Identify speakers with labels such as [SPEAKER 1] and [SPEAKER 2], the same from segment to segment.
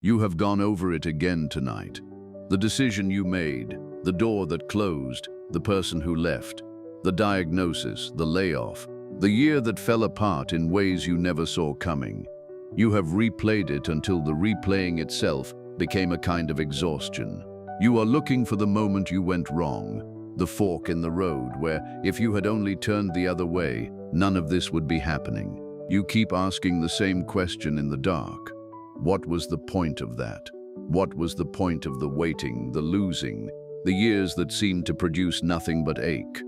[SPEAKER 1] You have gone over it again tonight. The decision you made, the door that closed, the person who left, the diagnosis, the layoff, the year that fell apart in ways you never saw coming. You have replayed it until the replaying itself became a kind of exhaustion. You are looking for the moment you went wrong, the fork in the road where, if you had only turned the other way, none of this would be happening. You keep asking the same question in the dark. What was the point of that? What was the point of the waiting, the losing, the years that seemed to produce nothing but ache?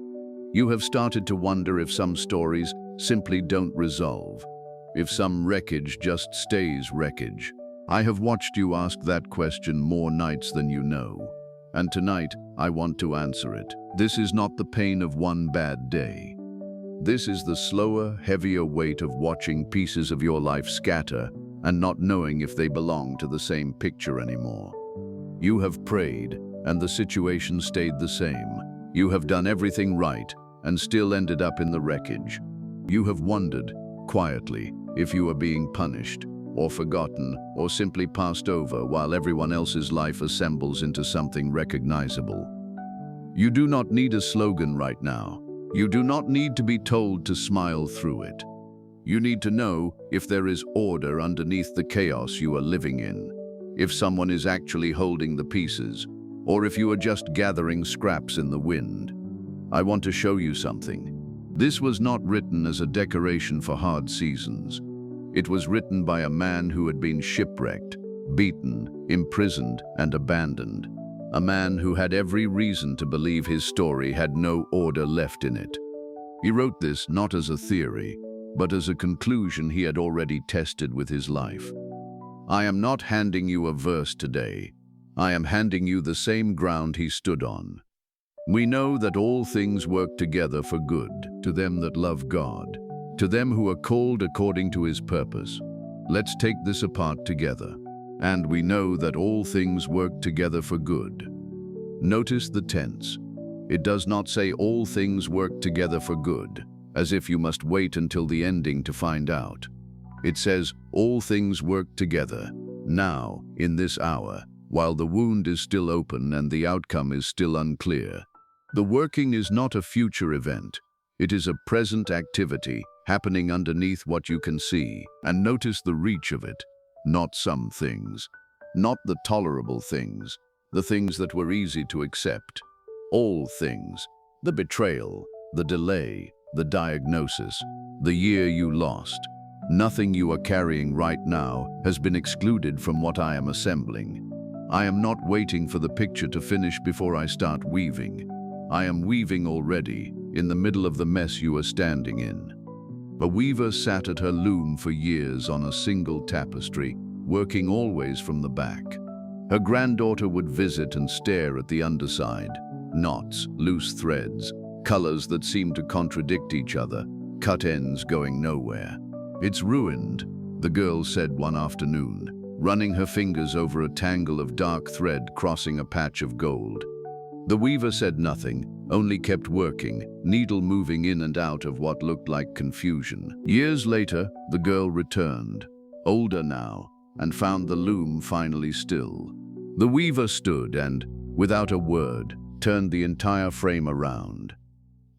[SPEAKER 1] You have started to wonder if some stories simply don't resolve, if some wreckage just stays wreckage. I have watched you ask that question more nights than you know, and tonight I want to answer it. This is not the pain of one bad day. This is the slower, heavier weight of watching pieces of your life scatter and not knowing if they belong to the same picture anymore. You have prayed, and the situation stayed the same. You have done everything right, and still ended up in the wreckage. You have wondered, quietly, if you are being punished, or forgotten, or simply passed over while everyone else's life assembles into something recognizable. You do not need a slogan right now. You do not need to be told to smile through it. You need to know if there is order underneath the chaos you are living in, if someone is actually holding the pieces, or if you are just gathering scraps in the wind. I want to show you something. This was not written as a decoration for hard seasons. It was written by a man who had been shipwrecked, beaten, imprisoned, and abandoned. A man who had every reason to believe his story had no order left in it. He wrote this not as a theory, but as a conclusion he had already tested with his life. I am not handing you a verse today. I am handing you the same ground he stood on. We know that all things work together for good, to them that love God, to them who are called according to his purpose. Let's take this apart together. And we know that all things work together for good. Notice the tense. It does not say all things work together for good, as if you must wait until the ending to find out. It says all things work together, now, in this hour, while the wound is still open and the outcome is still unclear. The working is not a future event. It is a present activity happening underneath what you can see. And notice the reach of it. Not some things. Not the tolerable things. The things that were easy to accept. All things. The betrayal, the delay, the diagnosis, the year you lost. Nothing you are carrying right now has been excluded from what I am assembling. I am not waiting for the picture to finish before I start weaving. I am weaving already, in the middle of the mess you are standing in. A weaver sat at her loom for years on a single tapestry, working always from the back. Her granddaughter would visit and stare at the underside. Knots, loose threads, colors that seemed to contradict each other, cut ends going nowhere. It's ruined, the girl said one afternoon, running her fingers over a tangle of dark thread crossing a patch of gold. The weaver said nothing, only kept working, needle moving in and out of what looked like confusion. Years later, the girl returned, older now, and found the loom finally still. The weaver stood and, without a word, turned the entire frame around.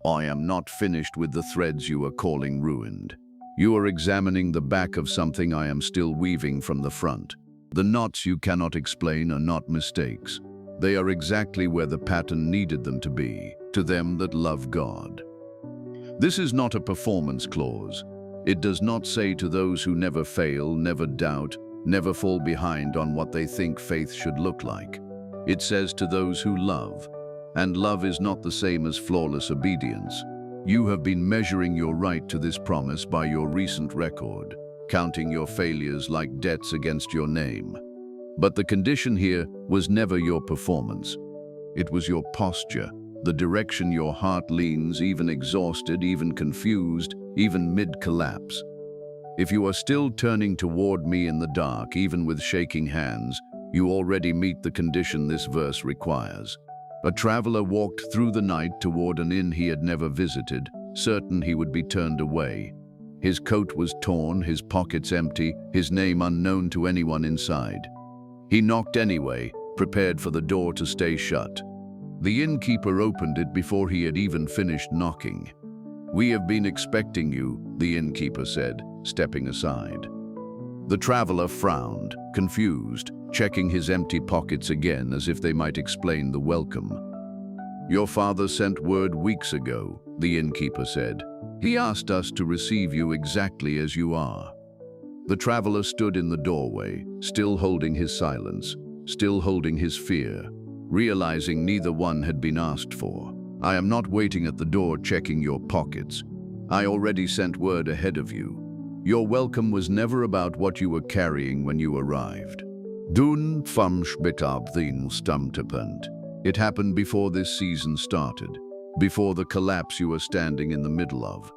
[SPEAKER 1] I am not finished with the threads you are calling ruined. You are examining the back of something I am still weaving from the front. The knots you cannot explain are not mistakes. They are exactly where the pattern needed them to be, to them that love God. This is not a performance clause. It does not say to those who never fail, never doubt, never fall behind on what they think faith should look like. It says to those who love, and love is not the same as flawless obedience. You have been measuring your right to this promise by your recent record, counting your failures like debts against your name. But the condition here was never your performance. It was your posture, the direction your heart leans, even exhausted, even confused, even mid-collapse. If you are still turning toward me in the dark, even with shaking hands, you already meet the condition this verse requires. A traveler walked through the night toward an inn he had never visited, certain he would be turned away. His coat was torn, his pockets empty, his name unknown to anyone inside. He knocked anyway, prepared for the door to stay shut. The innkeeper opened it before he had even finished knocking. "We have been expecting you," the innkeeper said, stepping aside. The traveler frowned, confused, checking his empty pockets again as if they might explain the welcome. "Your father sent word weeks ago," the innkeeper said. "He asked us to receive you exactly as you are." The traveler stood in the doorway, still holding his silence, still holding his fear, realizing neither one had been asked for. "I am not waiting at the door checking your pockets. I already sent word ahead of you. Your welcome was never about what you were carrying when you arrived. Dun famsbitabdin stamtepent. It happened before this season started, before the collapse you are standing in the middle of.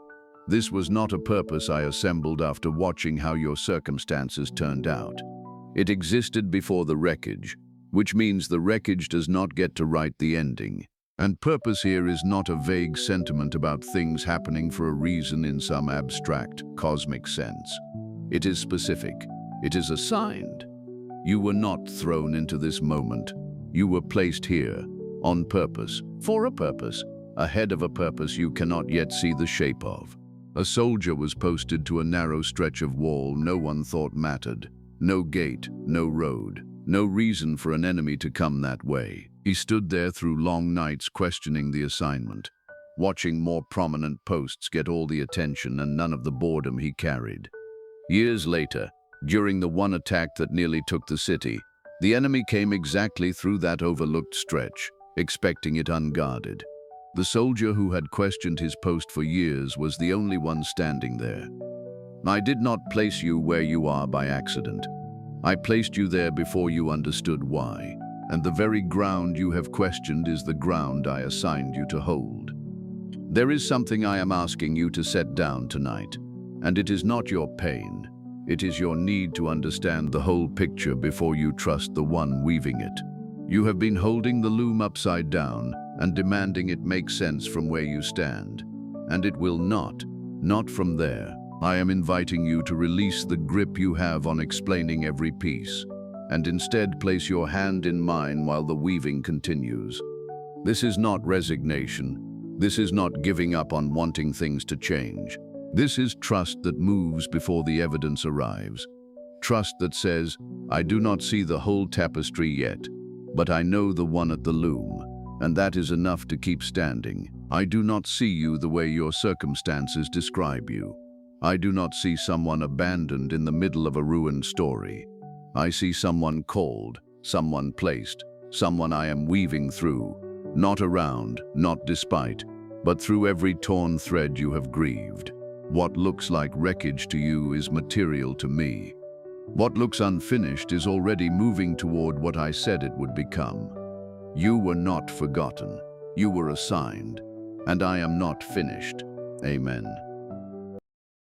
[SPEAKER 1] This was not a purpose I assembled after watching how your circumstances turned out. It existed before the wreckage, which means the wreckage does not get to write the ending. And purpose here is not a vague sentiment about things happening for a reason in some abstract, cosmic sense. It is specific. It is assigned. You were not thrown into this moment. You were placed here, on purpose, for a purpose, ahead of a purpose you cannot yet see the shape of. A soldier was posted to a narrow stretch of wall no one thought mattered. No gate, no road, no reason for an enemy to come that way. He stood there through long nights questioning the assignment, watching more prominent posts get all the attention and none of the boredom he carried. Years later, during the one attack that nearly took the city, the enemy came exactly through that overlooked stretch, expecting it unguarded. The soldier who had questioned his post for years was the only one standing there. I did not place you where you are by accident. I placed you there before you understood why. And the very ground you have questioned is the ground I assigned you to hold. There is something I am asking you to set down tonight, and it is not your pain. It is your need to understand the whole picture before you trust the one weaving it. You have been holding the loom upside down and demanding it make sense from where you stand, and it will not from there. I am inviting you to release the grip you have on explaining every piece, and instead place your hand in mine while the weaving continues. This is not resignation. This is not giving up on wanting things to change. This is trust that moves before the evidence arrives. Trust that says, I do not see the whole tapestry yet, but I know the one at the loom, and that is enough to keep standing. I do not see you the way your circumstances describe you. I do not see someone abandoned in the middle of a ruined story. I see someone called, someone placed, someone I am weaving through, not around, not despite, but through every torn thread you have grieved. What looks like wreckage to you is material to me. What looks unfinished is already moving toward what I said it would become. You were not forgotten. You were assigned, and I am not finished. Amen.